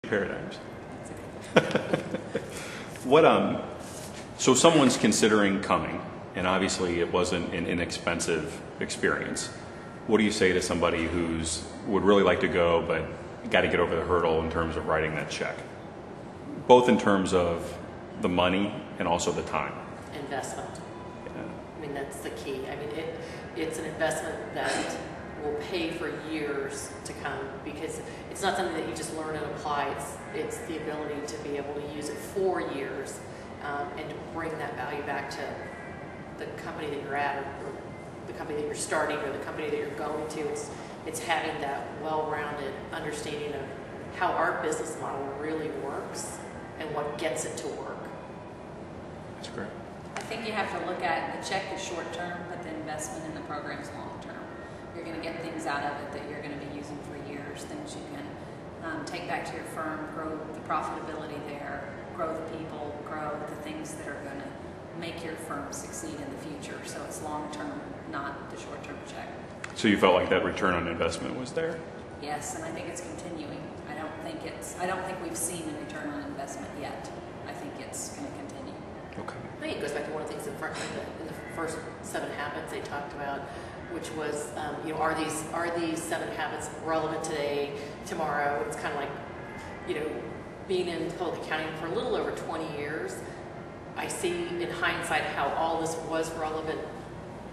paradigms. What so someone's considering coming, and obviously it wasn't an inexpensive experience. What do you say to somebody who's would really like to go but got to get over the hurdle in terms of writing that check, both in terms of the money and also the time? Investment. Yeah. I mean, that's the key. I mean, it's an investment that will pay for years to come, because it's not something that you just learn and apply. It's the ability to be able to use it for years, and to bring that value back to the company that you're at, or the company that you're starting, or the company that you're going to. It's having that well-rounded understanding of how our business model really works and what gets it to work. That's great. I think you have to look at the check is short term, but the investment in the program is long term. You're going to get things out of it that you're going to be using for years, things you can take back to your firm, grow the profitability there, grow the people, grow the things that are going to make your firm succeed in the future. So it's long term, not the short term check. So you felt like that return on investment was there? Yes, and I think it's continuing. I don't think we've seen a return on investment yet. I think it's going to continue. Okay. I think it goes back to one of the things in the first 7 habits they talked about, which was, are these 7 habits relevant today, tomorrow? It's kind of like, being in public accounting for a little over 20 years, I see in hindsight how all this was relevant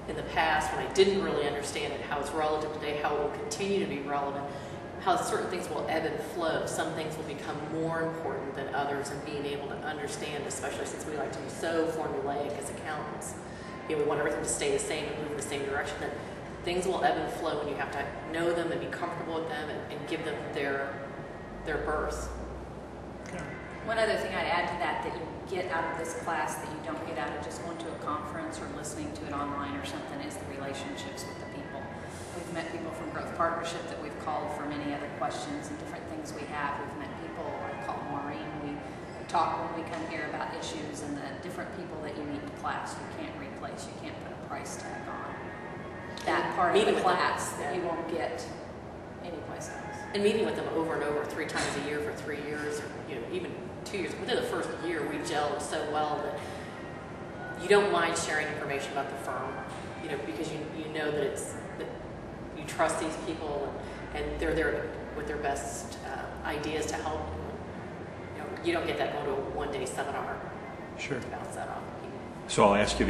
in the past when I didn't really understand it, how it's relative today, how it will continue to be relevant, how certain things will ebb and flow. Some things will become more important than others, and being able to understand, especially since we like to be so formulaic as accountants. We want everything to stay the same and move in the same direction, that things will ebb and flow, and you have to know them and be comfortable with them and give them their berth. Okay. One other thing I'd add to that you get out of this class that you don't get out of just going to a conference or listening to it online or something is the relationships with the people. We've met people from Growth Partnership that we've called for many other questions and different things we have. We've met people, I call Maureen, we talk when we come here about issues and the different people that you meet in class you can't replace, you can't put a price tag on. That part of the class that you won't get anyplace else. And meeting with them over and over 3 times a year for 3 years, or even 2 years. Within the first year, we gelled so well that you don't mind sharing information about the firm, because you know that you trust these people, and they're there with their best ideas to help. You don't get that going to a one-day seminar. Sure. To bounce that off. So I'll ask you the